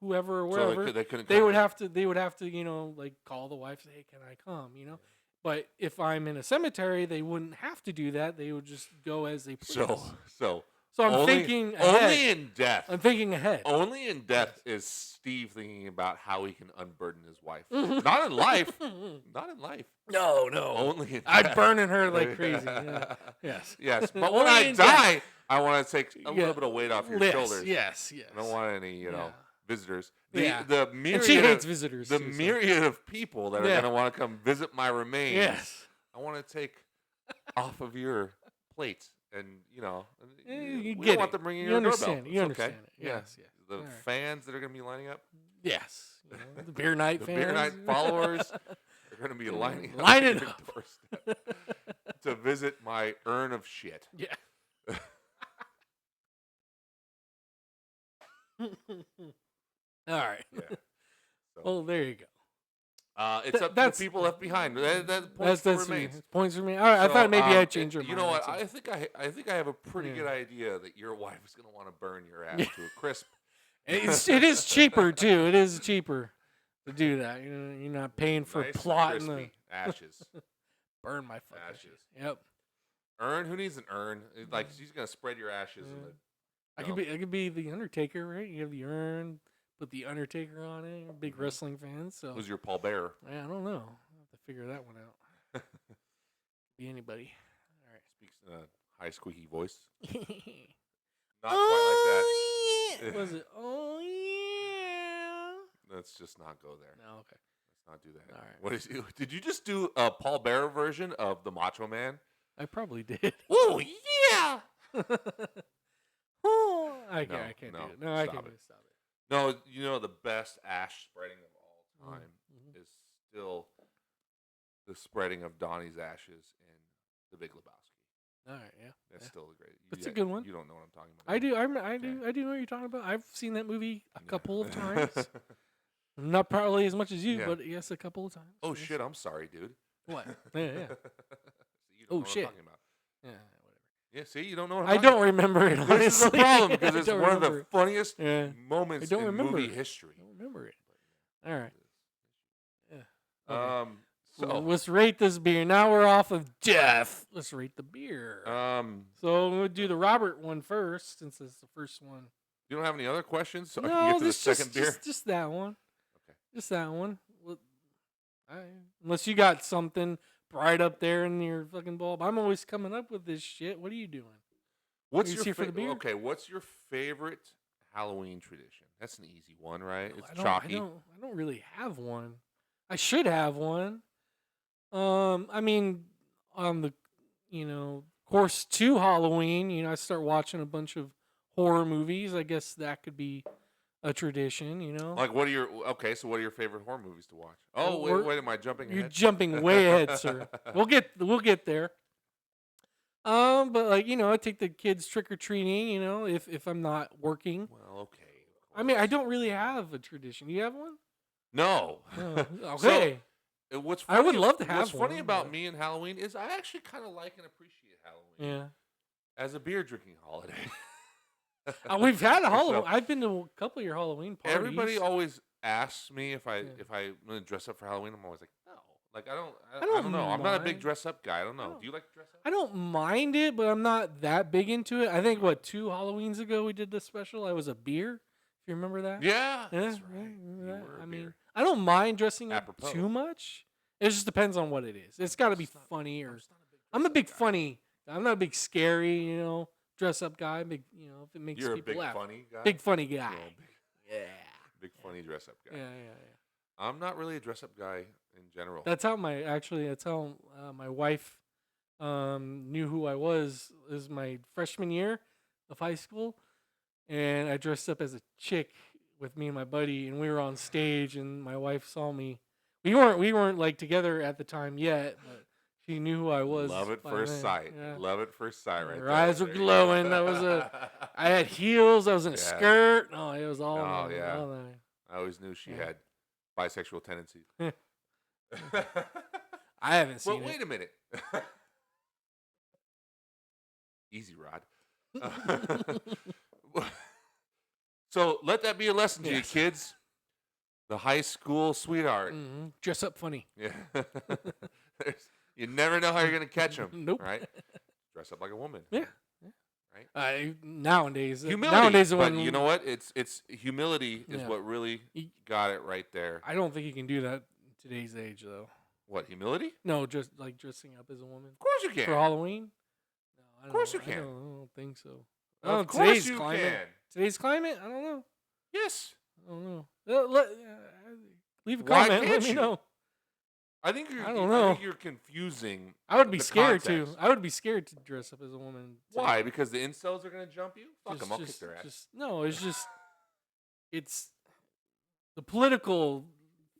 [SPEAKER 1] whoever or
[SPEAKER 2] So
[SPEAKER 1] wherever,
[SPEAKER 2] they couldn't
[SPEAKER 1] they
[SPEAKER 2] come
[SPEAKER 1] would
[SPEAKER 2] visit.
[SPEAKER 1] have to like call the wife, say, hey, can I come? But if I'm in a cemetery, they wouldn't have to do that. They would just go as they please.
[SPEAKER 2] So
[SPEAKER 1] So I'm
[SPEAKER 2] only,
[SPEAKER 1] thinking ahead.
[SPEAKER 2] only in death.
[SPEAKER 1] I'm thinking ahead.
[SPEAKER 2] Only in death is Steve thinking about how he can unburden his wife. Not in life. Not in life.
[SPEAKER 1] No.
[SPEAKER 2] Only in death.
[SPEAKER 1] I'd burning her like crazy. Yeah. Yes.
[SPEAKER 2] Yes. But when
[SPEAKER 1] Only
[SPEAKER 2] I
[SPEAKER 1] in
[SPEAKER 2] die,
[SPEAKER 1] death.
[SPEAKER 2] I want to take a little bit of weight off your shoulders.
[SPEAKER 1] Yes.
[SPEAKER 2] I don't want any, visitors.
[SPEAKER 1] Yeah.
[SPEAKER 2] The myriad
[SPEAKER 1] And she hates visitors.
[SPEAKER 2] The
[SPEAKER 1] too, so.
[SPEAKER 2] myriad of people that are going to want to come visit my remains.
[SPEAKER 1] Yes.
[SPEAKER 2] I want to take off of your plate. And, we
[SPEAKER 1] get
[SPEAKER 2] don't want
[SPEAKER 1] it.
[SPEAKER 2] them ringing
[SPEAKER 1] You
[SPEAKER 2] your
[SPEAKER 1] understand
[SPEAKER 2] doorbell.
[SPEAKER 1] it. You
[SPEAKER 2] It's
[SPEAKER 1] understand
[SPEAKER 2] okay.
[SPEAKER 1] it. Yes.
[SPEAKER 2] The
[SPEAKER 1] All right.
[SPEAKER 2] fans that are going to be lining up.
[SPEAKER 1] Yes. The beer night
[SPEAKER 2] The
[SPEAKER 1] fans.
[SPEAKER 2] beer night followers are going to be lining up.
[SPEAKER 1] Line
[SPEAKER 2] at
[SPEAKER 1] it
[SPEAKER 2] your
[SPEAKER 1] up.
[SPEAKER 2] doorstep to visit my urn of shit.
[SPEAKER 1] Yeah. All right.
[SPEAKER 2] Yeah. So,
[SPEAKER 1] Well, there you go.
[SPEAKER 2] it's up to the people left behind. That points for
[SPEAKER 1] That's
[SPEAKER 2] remains.
[SPEAKER 1] Points for me. All right. I
[SPEAKER 2] So,
[SPEAKER 1] thought maybe I'd change your mind.
[SPEAKER 2] You know what?
[SPEAKER 1] That's
[SPEAKER 2] I think I have a pretty
[SPEAKER 1] Yeah.
[SPEAKER 2] good idea that your wife is going to want to burn your ass to a crisp.
[SPEAKER 1] it is cheaper too. It is cheaper to do that. You're not paying for
[SPEAKER 2] Nice
[SPEAKER 1] a plot and
[SPEAKER 2] crispy ashes.
[SPEAKER 1] burn my fucking
[SPEAKER 2] Ashes.
[SPEAKER 1] shit. Yep.
[SPEAKER 2] Urn? Who needs an urn? Like she's going to spread your ashes. In the,
[SPEAKER 1] I could be the Undertaker, right? You have the urn, put the Undertaker on it. You're a big wrestling fan, so
[SPEAKER 2] Who's your pallbearer?
[SPEAKER 1] I don't know. I have to figure that one out. Be anybody. All
[SPEAKER 2] Speaks in a high squeaky voice.
[SPEAKER 1] right.
[SPEAKER 2] Not quite like that.
[SPEAKER 1] Yeah. Was it? Oh yeah.
[SPEAKER 2] Let's just not go there.
[SPEAKER 1] No, okay.
[SPEAKER 2] Let's not do that.
[SPEAKER 1] All right.
[SPEAKER 2] What is? Did you just do a Paul Bearer version of the Macho Man?
[SPEAKER 1] I probably did.
[SPEAKER 2] Oh yeah.
[SPEAKER 1] Oh, I can't do
[SPEAKER 2] no,
[SPEAKER 1] it. No, I
[SPEAKER 2] stop
[SPEAKER 1] can't
[SPEAKER 2] it.
[SPEAKER 1] do it. Stop it.
[SPEAKER 2] No, the best ash spreading of all time is still the spreading of Donnie's ashes in The Big Lebowski.
[SPEAKER 1] All right, yeah.
[SPEAKER 2] That's still a great.
[SPEAKER 1] That's a good one.
[SPEAKER 2] You don't know what I'm talking about.
[SPEAKER 1] I do. I do know what you're talking about. I've seen that movie a couple of times. Not probably as much as you,
[SPEAKER 2] Yeah.
[SPEAKER 1] but yes, a couple of times.
[SPEAKER 2] Oh
[SPEAKER 1] yes.
[SPEAKER 2] shit! I'm sorry, dude.
[SPEAKER 1] What? Yeah.
[SPEAKER 2] So you don't
[SPEAKER 1] Oh,
[SPEAKER 2] know what
[SPEAKER 1] shit.
[SPEAKER 2] I'm talking about.
[SPEAKER 1] Yeah. Whatever.
[SPEAKER 2] Yeah, see, you don't know what I'm
[SPEAKER 1] I
[SPEAKER 2] talking
[SPEAKER 1] don't remember it. Honestly,
[SPEAKER 2] This is a problem because
[SPEAKER 1] I
[SPEAKER 2] it's
[SPEAKER 1] don't
[SPEAKER 2] one of
[SPEAKER 1] remember
[SPEAKER 2] the
[SPEAKER 1] it.
[SPEAKER 2] funniest
[SPEAKER 1] Yeah.
[SPEAKER 2] moments
[SPEAKER 1] I don't
[SPEAKER 2] in
[SPEAKER 1] remember
[SPEAKER 2] movie
[SPEAKER 1] it.
[SPEAKER 2] history.
[SPEAKER 1] I don't remember it. All right. Yeah. Okay.
[SPEAKER 2] So
[SPEAKER 1] Well, let's rate this beer. Now we're off of Jeff. Let's rate the beer. So we'll do the Robert one first, since it's the first one.
[SPEAKER 2] you don't have any other questions, so I
[SPEAKER 1] No,
[SPEAKER 2] can get to the
[SPEAKER 1] this
[SPEAKER 2] second beer.
[SPEAKER 1] just that one.
[SPEAKER 2] Okay.
[SPEAKER 1] Just that one. Well, unless you got something bright up there in your fucking bulb. I'm always coming up with this shit. What are you doing?
[SPEAKER 2] What's
[SPEAKER 1] you
[SPEAKER 2] your
[SPEAKER 1] here for the beer?
[SPEAKER 2] Okay, what's your favorite Halloween tradition? That's an easy one, right? It's
[SPEAKER 1] I
[SPEAKER 2] chalky.
[SPEAKER 1] don't really have one. I should have one. I mean, on the, course to Halloween, I start watching a bunch of horror movies. I guess that could be a tradition,
[SPEAKER 2] Like, what are your favorite horror movies to watch? Oh,
[SPEAKER 1] Well,
[SPEAKER 2] wait, am I jumping
[SPEAKER 1] You're
[SPEAKER 2] ahead?
[SPEAKER 1] jumping way ahead, sir. We'll get there. But like, I take the kids trick or treating, if I'm not working.
[SPEAKER 2] Well, okay.
[SPEAKER 1] I mean, I don't really have a tradition. You have one?
[SPEAKER 2] No.
[SPEAKER 1] Oh, okay.
[SPEAKER 2] What's
[SPEAKER 1] I
[SPEAKER 2] funny,
[SPEAKER 1] would love to have
[SPEAKER 2] What's funny
[SPEAKER 1] one,
[SPEAKER 2] about
[SPEAKER 1] but-
[SPEAKER 2] me and Halloween is I actually kind of like and appreciate Halloween
[SPEAKER 1] Yeah.
[SPEAKER 2] as a beer drinking holiday.
[SPEAKER 1] We've had a Halloween.
[SPEAKER 2] So-
[SPEAKER 1] I've been to a couple of your Halloween parties.
[SPEAKER 2] Everybody always asks me if I'm
[SPEAKER 1] Yeah.
[SPEAKER 2] going to dress up for Halloween. I'm always like, no. Like I
[SPEAKER 1] don't
[SPEAKER 2] don't know. I'm not a big
[SPEAKER 1] mind.
[SPEAKER 2] dress up guy. I don't know.
[SPEAKER 1] No.
[SPEAKER 2] Do you like to dress up?
[SPEAKER 1] I don't mind it, but I'm not that big into it. I think 2 Halloweens ago we did this special. I was a beer. If you remember that.
[SPEAKER 2] Yeah,
[SPEAKER 1] Yeah,
[SPEAKER 2] that's
[SPEAKER 1] yeah,
[SPEAKER 2] right.
[SPEAKER 1] remember
[SPEAKER 2] You
[SPEAKER 1] that?
[SPEAKER 2] were a
[SPEAKER 1] I mean,
[SPEAKER 2] beer.
[SPEAKER 1] I don't mind dressing up
[SPEAKER 2] Apropos.
[SPEAKER 1] too much. It just depends on what it is. It's got to be funny, or I'm a big funny. I'm not a big scary, dress up guy. Big, if it makes
[SPEAKER 2] You're a
[SPEAKER 1] people
[SPEAKER 2] big
[SPEAKER 1] laugh.
[SPEAKER 2] funny guy.
[SPEAKER 1] Big funny
[SPEAKER 2] You're
[SPEAKER 1] guy.
[SPEAKER 2] a big funny dress up guy.
[SPEAKER 1] Yeah.
[SPEAKER 2] I'm not really a dress up guy in general.
[SPEAKER 1] That's how my wife knew who I was. It was my freshman year of high school, and I dressed up as a chick with me and my buddy, and we were on stage, and my wife saw me. We weren't like together at the time yet, but She knew who I was.
[SPEAKER 2] Love at
[SPEAKER 1] by
[SPEAKER 2] first
[SPEAKER 1] then.
[SPEAKER 2] sight.
[SPEAKER 1] Yeah.
[SPEAKER 2] Love at first sight, right
[SPEAKER 1] Her
[SPEAKER 2] there.
[SPEAKER 1] eyes were
[SPEAKER 2] There you go.
[SPEAKER 1] glowing. I had heels. I was in a
[SPEAKER 2] Yeah.
[SPEAKER 1] skirt. Oh, it was all.
[SPEAKER 2] Oh, yeah.
[SPEAKER 1] All that.
[SPEAKER 2] I always knew she
[SPEAKER 1] Yeah.
[SPEAKER 2] had bisexual tendencies.
[SPEAKER 1] I haven't seen
[SPEAKER 2] Well,
[SPEAKER 1] it.
[SPEAKER 2] wait a minute. Easy, Rod. So let that be a lesson to you,
[SPEAKER 1] Yes.
[SPEAKER 2] kids. The high school sweetheart.
[SPEAKER 1] Mm-hmm. Dress up funny.
[SPEAKER 2] Yeah. You never know how you're going to catch them.
[SPEAKER 1] Nope.
[SPEAKER 2] Right? Dress up like a woman.
[SPEAKER 1] Yeah.
[SPEAKER 2] Right?
[SPEAKER 1] Nowadays.
[SPEAKER 2] Humility.
[SPEAKER 1] Nowadays,
[SPEAKER 2] but
[SPEAKER 1] when
[SPEAKER 2] you know what? It's humility is
[SPEAKER 1] Yeah.
[SPEAKER 2] what really
[SPEAKER 1] Y-
[SPEAKER 2] got it right there.
[SPEAKER 1] I don't think you can do that in today's age, though.
[SPEAKER 2] What, humility?
[SPEAKER 1] No, just like dressing up as a woman
[SPEAKER 2] Of course you can.
[SPEAKER 1] for Halloween. No, I
[SPEAKER 2] Of course
[SPEAKER 1] don't-
[SPEAKER 2] you
[SPEAKER 1] I
[SPEAKER 2] can.
[SPEAKER 1] don't think so.
[SPEAKER 2] Of
[SPEAKER 1] Today's
[SPEAKER 2] course you
[SPEAKER 1] climate.
[SPEAKER 2] can.
[SPEAKER 1] Today's climate. I don't know.
[SPEAKER 2] Yes.
[SPEAKER 1] I don't know. Leave a
[SPEAKER 2] Why
[SPEAKER 1] comment. Let
[SPEAKER 2] can't
[SPEAKER 1] me
[SPEAKER 2] you?
[SPEAKER 1] know.
[SPEAKER 2] I think you're.
[SPEAKER 1] I don't
[SPEAKER 2] I
[SPEAKER 1] know.
[SPEAKER 2] think you're confusing.
[SPEAKER 1] I would be
[SPEAKER 2] the
[SPEAKER 1] scared
[SPEAKER 2] context.
[SPEAKER 1] to. I would be scared to dress up as a woman. today.
[SPEAKER 2] Why? Because the incels are gonna jump you? Fuck them. I'll kick their ass.
[SPEAKER 1] No, it's the political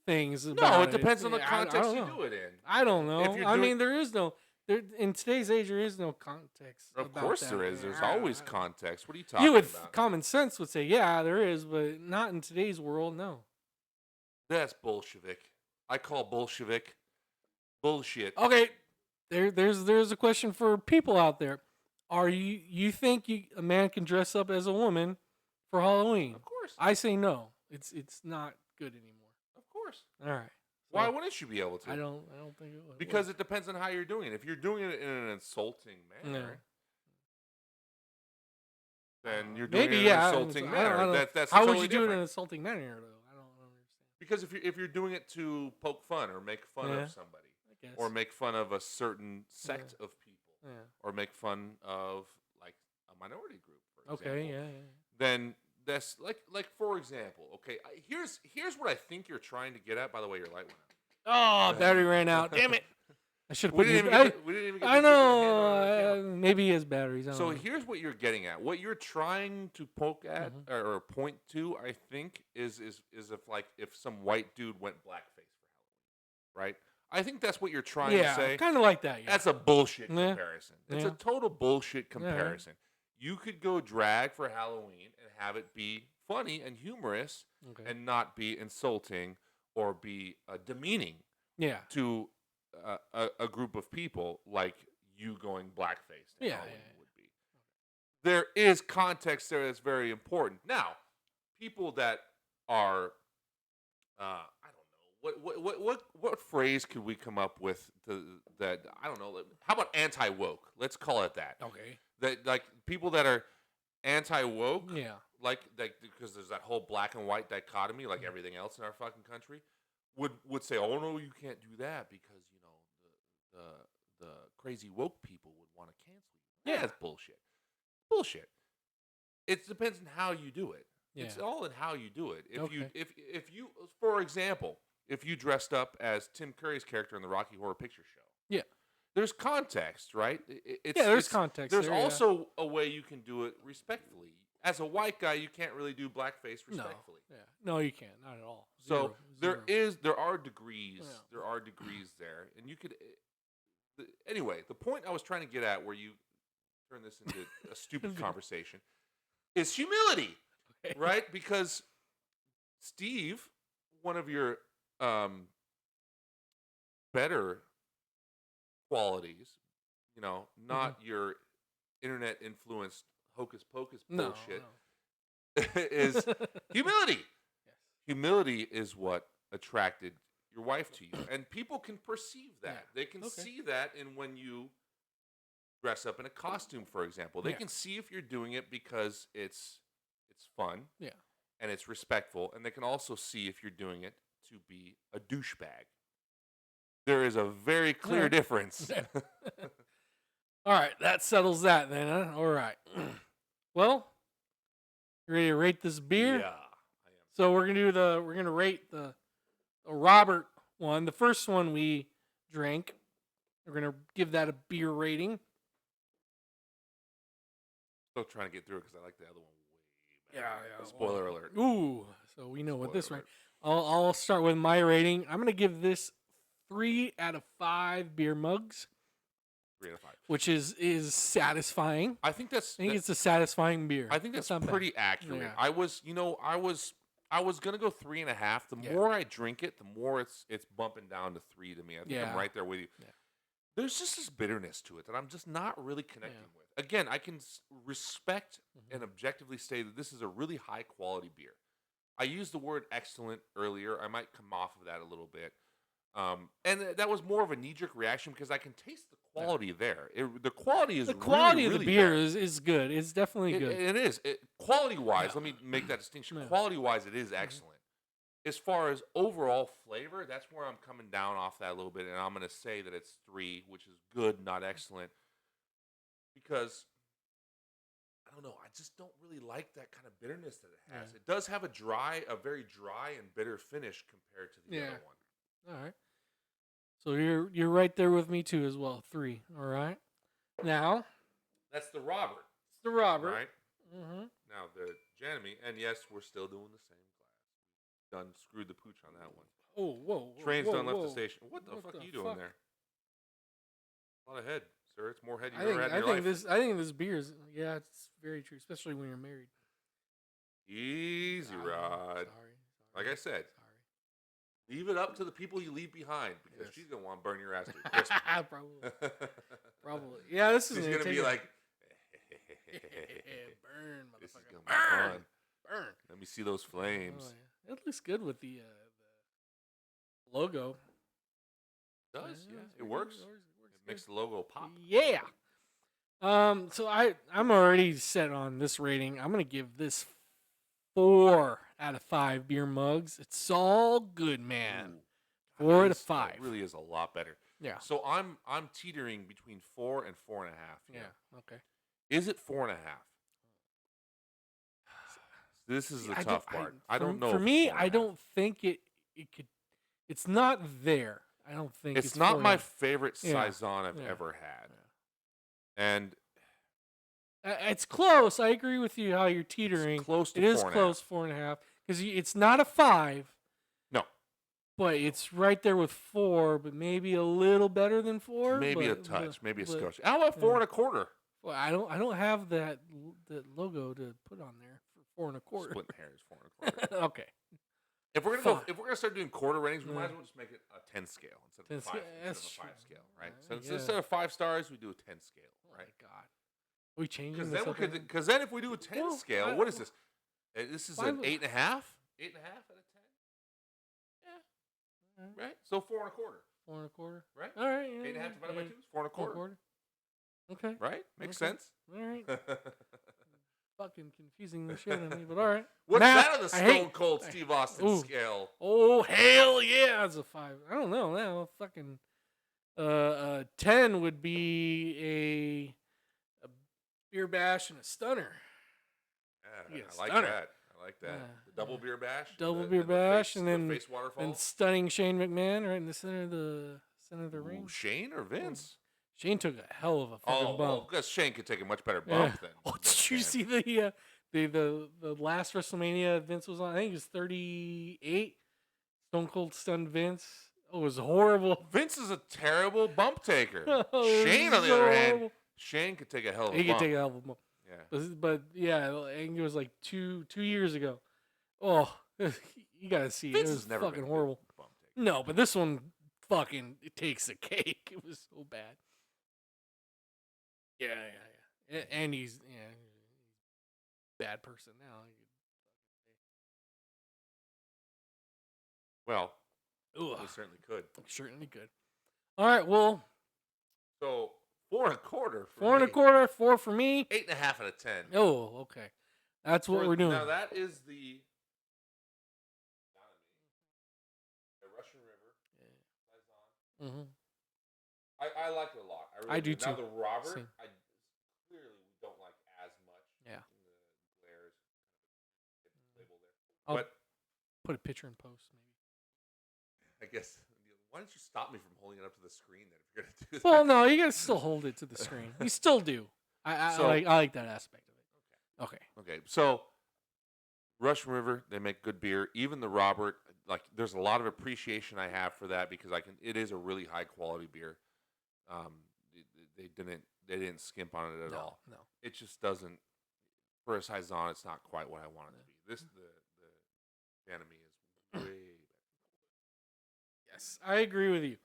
[SPEAKER 1] things.
[SPEAKER 2] No,
[SPEAKER 1] About
[SPEAKER 2] it depends on the
[SPEAKER 1] Yeah, I
[SPEAKER 2] context
[SPEAKER 1] don't
[SPEAKER 2] you
[SPEAKER 1] know.
[SPEAKER 2] do it in.
[SPEAKER 1] I don't know.
[SPEAKER 2] If you're
[SPEAKER 1] I
[SPEAKER 2] doing-
[SPEAKER 1] mean, there is no. In today's age, there is no context.
[SPEAKER 2] Of
[SPEAKER 1] about
[SPEAKER 2] course
[SPEAKER 1] that.
[SPEAKER 2] there is. There's
[SPEAKER 1] I-
[SPEAKER 2] always
[SPEAKER 1] I-
[SPEAKER 2] context. What are you talking
[SPEAKER 1] You would
[SPEAKER 2] about?
[SPEAKER 1] common sense would say, yeah, there is, but not in today's world. No.
[SPEAKER 2] That's Bolshevik. I call Bolshevik bullshit.
[SPEAKER 1] Okay, there's a question for people out there. Are you think a man can dress up as a woman for Halloween?
[SPEAKER 2] Of course.
[SPEAKER 1] I say no. It's not good anymore.
[SPEAKER 2] Of course.
[SPEAKER 1] All right.
[SPEAKER 2] Why
[SPEAKER 1] So,
[SPEAKER 2] wouldn't you be able to?
[SPEAKER 1] I don't think it would.
[SPEAKER 2] Because it depends on how you're doing it. If you're doing it in an insulting manner, then you're doing
[SPEAKER 1] maybe
[SPEAKER 2] it in an
[SPEAKER 1] yeah.
[SPEAKER 2] insulting
[SPEAKER 1] I
[SPEAKER 2] manner.
[SPEAKER 1] don't-
[SPEAKER 2] That's
[SPEAKER 1] how
[SPEAKER 2] totally
[SPEAKER 1] would you do it in
[SPEAKER 2] different.
[SPEAKER 1] an insulting manner though? I don't understand.
[SPEAKER 2] Because if you're doing it to poke fun or make fun
[SPEAKER 1] Yeah.
[SPEAKER 2] of somebody,
[SPEAKER 1] I guess.
[SPEAKER 2] or make fun of a certain sect of people,
[SPEAKER 1] yeah.
[SPEAKER 2] or make fun of like a minority group, for example,
[SPEAKER 1] Okay. Yeah.
[SPEAKER 2] then that's like for example, okay, here's what I think you're trying to get at. By the way, your light went out.
[SPEAKER 1] Oh, battery ran out. Damn it! I should have
[SPEAKER 2] We
[SPEAKER 1] put.
[SPEAKER 2] didn't
[SPEAKER 1] New,
[SPEAKER 2] even get we didn't even get
[SPEAKER 1] I
[SPEAKER 2] to get the hand on
[SPEAKER 1] know.
[SPEAKER 2] our camera.
[SPEAKER 1] Maybe he has batteries. I don't
[SPEAKER 2] So
[SPEAKER 1] know.
[SPEAKER 2] here's what you're getting at. What you're trying to poke at or point to, I think, is if some white dude went blackface for Halloween, right? I think that's what you're trying to say.
[SPEAKER 1] kind of like that. Yeah.
[SPEAKER 2] That's a bullshit
[SPEAKER 1] Yeah.
[SPEAKER 2] comparison. It's
[SPEAKER 1] Yeah.
[SPEAKER 2] a total bullshit comparison. You could go drag for Halloween and have it be funny and humorous
[SPEAKER 1] okay.
[SPEAKER 2] and not be insulting or be demeaning
[SPEAKER 1] yeah.
[SPEAKER 2] to a group of people like you going blackface to
[SPEAKER 1] Yeah,
[SPEAKER 2] Halloween
[SPEAKER 1] yeah.
[SPEAKER 2] would be. There is context there that's very important. Now, people that are, I don't know, what phrase could we come up with that I don't know. How about anti-woke? Let's call it that.
[SPEAKER 1] Okay.
[SPEAKER 2] That like people that are anti-woke,
[SPEAKER 1] Yeah.
[SPEAKER 2] like because there's that whole black and white dichotomy, like everything else in our fucking country, would say, oh no, you can't do that because the crazy woke people would want to cancel you.
[SPEAKER 1] Yeah.
[SPEAKER 2] That's bullshit. Bullshit. It depends on how you do it.
[SPEAKER 1] Yeah.
[SPEAKER 2] It's all in how you do it.
[SPEAKER 1] Okay.
[SPEAKER 2] If you, for example, if you dressed up as Tim Curry's character in the Rocky Horror Picture Show,
[SPEAKER 1] Yeah.
[SPEAKER 2] there's context, right?
[SPEAKER 1] There's context.
[SPEAKER 2] There's
[SPEAKER 1] there, yeah.
[SPEAKER 2] also a way you can do it respectfully. As a white guy, you can't really do blackface
[SPEAKER 1] no.
[SPEAKER 2] respectfully.
[SPEAKER 1] Yeah. No, you can't. Not at all.
[SPEAKER 2] So
[SPEAKER 1] Zero.
[SPEAKER 2] there are degrees.
[SPEAKER 1] Yeah.
[SPEAKER 2] There are degrees there, and you could. Anyway, the point I was trying to get at, where you turn this into a stupid conversation, is humility,
[SPEAKER 1] Okay.
[SPEAKER 2] right? Because Steve, one of your better qualities, not your internet influenced hocus pocus
[SPEAKER 1] No.
[SPEAKER 2] bullshit, is humility.
[SPEAKER 1] Yes.
[SPEAKER 2] Humility is what attracted your wife to you, and people can perceive that.
[SPEAKER 1] Yeah.
[SPEAKER 2] They can
[SPEAKER 1] Okay.
[SPEAKER 2] see that in when you dress up in a costume, for example. They
[SPEAKER 1] Yeah.
[SPEAKER 2] can see if you're doing it because it's fun,
[SPEAKER 1] Yeah.
[SPEAKER 2] and it's respectful, and they can also see if you're doing it to be a douchebag. There is a very clear
[SPEAKER 1] Yeah.
[SPEAKER 2] difference.
[SPEAKER 1] All right, that settles that then. Huh? All right. Well, you ready to rate this beer?
[SPEAKER 2] Yeah, I am.
[SPEAKER 1] So we're gonna rate the Robert one. The first one we drank. We're gonna give that a beer rating.
[SPEAKER 2] Still trying to get through it because I like the other one way better.
[SPEAKER 1] Yeah.
[SPEAKER 2] Spoiler alert.
[SPEAKER 1] Ooh, so we know what this
[SPEAKER 2] Spoiler
[SPEAKER 1] right. I'll start with my rating. I'm gonna give this 3 out of 5 beer mugs,
[SPEAKER 2] 3 out of 5.
[SPEAKER 1] which is satisfying.
[SPEAKER 2] I think that's.
[SPEAKER 1] I think it's a satisfying beer.
[SPEAKER 2] I think that's
[SPEAKER 1] not bad.
[SPEAKER 2] pretty accurate.
[SPEAKER 1] Yeah.
[SPEAKER 2] I was gonna go 3.5. The more I drink it, the more it's bumping down to 3 to me. I think I'm right there with you.
[SPEAKER 1] Yeah.
[SPEAKER 2] There's just this bitterness to it that I'm just not really connecting with. Again, I can respect and objectively say that this is a really high quality beer. I used the word excellent earlier. I might come off of that a little bit. And that was more of a knee-jerk reaction because I can taste the quality there. The quality is
[SPEAKER 1] the quality
[SPEAKER 2] really,
[SPEAKER 1] of the
[SPEAKER 2] really
[SPEAKER 1] beer
[SPEAKER 2] bad.
[SPEAKER 1] is good. It's definitely good.
[SPEAKER 2] It is. Quality-wise, let me make that distinction.
[SPEAKER 1] Yeah.
[SPEAKER 2] Quality-wise, it is excellent. As far as overall flavor, that's where I'm coming down off that a little bit, and I'm going to say that it's 3, which is good, not excellent, because I don't know. I just don't really like that kind of bitterness that it has.
[SPEAKER 1] Yeah.
[SPEAKER 2] It does have a very dry and bitter finish compared to the other one.
[SPEAKER 1] All right. So you're right there with me too as well. 3. All right. Now
[SPEAKER 2] That's the Robert.
[SPEAKER 1] it's the Robert.
[SPEAKER 2] Right?
[SPEAKER 1] Mm-hmm.
[SPEAKER 2] Now the Jannemie, and yes, we're still doing the same glass. Done screwed the pooch on that one.
[SPEAKER 1] Oh, whoa.
[SPEAKER 2] Train's
[SPEAKER 1] whoa,
[SPEAKER 2] done left
[SPEAKER 1] whoa.
[SPEAKER 2] the station. What the fuck are you doing there? A lot of head, sir. It's more head you've ever had in your life.
[SPEAKER 1] I think this beer is it's very true, especially when you're married.
[SPEAKER 2] Easy, Rod.
[SPEAKER 1] Sorry.
[SPEAKER 2] Like I said,
[SPEAKER 1] Sorry.
[SPEAKER 2] leave it up to the people you leave behind because she's gonna want to burn your ass to a crisp.
[SPEAKER 1] Probably. Yeah, this is
[SPEAKER 2] She's gonna be like,
[SPEAKER 1] burn,
[SPEAKER 2] this is
[SPEAKER 1] motherfucker.
[SPEAKER 2] gonna be fun.
[SPEAKER 1] Burn.
[SPEAKER 2] Let me see those flames.
[SPEAKER 1] Oh, yeah. It looks good with the logo.
[SPEAKER 2] It does, yeah. It works. It makes the logo pop.
[SPEAKER 1] Yeah. So I'm already set on this rating. I'm gonna give this 4 out of 5 beer mugs. It's all good, man.
[SPEAKER 2] Ooh,
[SPEAKER 1] 4 out of 5.
[SPEAKER 2] It really is a lot better.
[SPEAKER 1] Yeah.
[SPEAKER 2] So I'm teetering between 4 and 4.5.
[SPEAKER 1] Yeah. Okay.
[SPEAKER 2] Is it 4.5? This is the tough part. I don't know.
[SPEAKER 1] For me, I don't think it could. It's not there. I don't think
[SPEAKER 2] it's not
[SPEAKER 1] 4.5.
[SPEAKER 2] my favorite
[SPEAKER 1] Yeah.
[SPEAKER 2] Saison I've ever had.
[SPEAKER 1] Yeah.
[SPEAKER 2] And
[SPEAKER 1] it's close. I agree with you how you're teetering.
[SPEAKER 2] it's close to
[SPEAKER 1] It is
[SPEAKER 2] 4.5.
[SPEAKER 1] close, 4.5, because it's not a 5.
[SPEAKER 2] No.
[SPEAKER 1] But it's right there with 4, but maybe a little better than 4.
[SPEAKER 2] Maybe a
[SPEAKER 1] but-
[SPEAKER 2] touch, maybe a
[SPEAKER 1] but-
[SPEAKER 2] skosh. How about 4.25?
[SPEAKER 1] Well, I don't have that logo to put on there for 4.25.
[SPEAKER 2] Splitting hairs, 4.25.
[SPEAKER 1] Okay.
[SPEAKER 2] If we're
[SPEAKER 1] Fine.
[SPEAKER 2] gonna start doing quarter ratings, we might as well just make it a 10 scale instead of
[SPEAKER 1] 10
[SPEAKER 2] a 5,
[SPEAKER 1] scale,
[SPEAKER 2] instead
[SPEAKER 1] that's
[SPEAKER 2] of a 5
[SPEAKER 1] true.
[SPEAKER 2] scale, right?
[SPEAKER 1] Yeah,
[SPEAKER 2] So instead of 5 stars, we do a 10 scale,
[SPEAKER 1] Oh
[SPEAKER 2] right?
[SPEAKER 1] my God. Are we changing
[SPEAKER 2] Because
[SPEAKER 1] this
[SPEAKER 2] then
[SPEAKER 1] up again?
[SPEAKER 2] because then if we do a 10
[SPEAKER 1] Well,
[SPEAKER 2] scale, what is this? This is an 8.5. 8.5 out of 10. Yeah. Right. So 4.25.
[SPEAKER 1] 4.25.
[SPEAKER 2] Right.
[SPEAKER 1] All right. Yeah,
[SPEAKER 2] 8.5 divided by 2 is 4.25.
[SPEAKER 1] Okay.
[SPEAKER 2] Right. Makes
[SPEAKER 1] Okay.
[SPEAKER 2] sense.
[SPEAKER 1] All right. Fucking confusing the shit out of me, but all right.
[SPEAKER 2] What's
[SPEAKER 1] Now,
[SPEAKER 2] that on the
[SPEAKER 1] I hate-
[SPEAKER 2] Stone Cold Steve Austin
[SPEAKER 1] Ooh.
[SPEAKER 2] scale?
[SPEAKER 1] Oh hell yeah, it's a 5. I don't know now. Fucking 10 would be a beer bash and a stunner.
[SPEAKER 2] Yeah,
[SPEAKER 1] Yeah,
[SPEAKER 2] I like
[SPEAKER 1] stunner.
[SPEAKER 2] that. I like that.
[SPEAKER 1] Yeah.
[SPEAKER 2] The double beer bash.
[SPEAKER 1] Double
[SPEAKER 2] the-
[SPEAKER 1] beer
[SPEAKER 2] the
[SPEAKER 1] bash,
[SPEAKER 2] face-
[SPEAKER 1] and
[SPEAKER 2] the
[SPEAKER 1] then
[SPEAKER 2] face waterfall.
[SPEAKER 1] and stunning Shane McMahon right in the center of the
[SPEAKER 2] Ooh,
[SPEAKER 1] ring.
[SPEAKER 2] Shane or Vince?
[SPEAKER 1] Shane took a hell of a fucking
[SPEAKER 2] Oh,
[SPEAKER 1] bump.
[SPEAKER 2] because Shane could take a much better
[SPEAKER 1] Yeah.
[SPEAKER 2] bump than.
[SPEAKER 1] Oh,
[SPEAKER 2] than
[SPEAKER 1] did you
[SPEAKER 2] Shane.
[SPEAKER 1] see the last WrestleMania Vince was on? I think it was 38. Stone Cold stunned Vince. Oh, it was horrible.
[SPEAKER 2] Vince is a terrible bump taker.
[SPEAKER 1] Oh, it
[SPEAKER 2] Shane,
[SPEAKER 1] was
[SPEAKER 2] on the
[SPEAKER 1] so
[SPEAKER 2] other hand,
[SPEAKER 1] horrible.
[SPEAKER 2] Shane could take a hell of a
[SPEAKER 1] He
[SPEAKER 2] bump.
[SPEAKER 1] could take a hell of a bump.
[SPEAKER 2] Yeah.
[SPEAKER 1] But yeah, I think it was like two years ago. Oh, you gotta see it.
[SPEAKER 2] Vince
[SPEAKER 1] It was
[SPEAKER 2] has never
[SPEAKER 1] fucking
[SPEAKER 2] been a good
[SPEAKER 1] horrible.
[SPEAKER 2] bump taker.
[SPEAKER 1] No, but this one fucking it takes the cake. It was so bad. Yeah. And he's bad person now.
[SPEAKER 2] Well,
[SPEAKER 1] Ugh,
[SPEAKER 2] we certainly could.
[SPEAKER 1] certainly good. All right, well,
[SPEAKER 2] So 4.25.
[SPEAKER 1] 4.25, 4 for me.
[SPEAKER 2] 8.5 out of 10.
[SPEAKER 1] Oh, okay. That's what we're doing.
[SPEAKER 2] Now that is the Russian River.
[SPEAKER 1] Mm-hmm.
[SPEAKER 2] I like it a lot.
[SPEAKER 1] I
[SPEAKER 2] really
[SPEAKER 1] do
[SPEAKER 2] Now
[SPEAKER 1] too.
[SPEAKER 2] the Robert,
[SPEAKER 1] Same.
[SPEAKER 2] I clearly don't like as much.
[SPEAKER 1] Yeah.
[SPEAKER 2] The glares label there.
[SPEAKER 1] I'll
[SPEAKER 2] But
[SPEAKER 1] put a picture in post, maybe.
[SPEAKER 2] I guess why don't you stop me from holding it up to the screen then if you're gonna do that?
[SPEAKER 1] Well, no, you gotta still hold it to the screen. You still do. I like that aspect of it. Okay.
[SPEAKER 2] Okay. So Russian River, they make good beer. Even the Robert, like there's a lot of appreciation I have for that because it is a really high quality beer. They didn't skimp on it at all.
[SPEAKER 1] No.
[SPEAKER 2] It just doesn't, for a Saison, it's not quite what I want it to be. The Jannemie is way better.
[SPEAKER 1] Yes, I agree with you.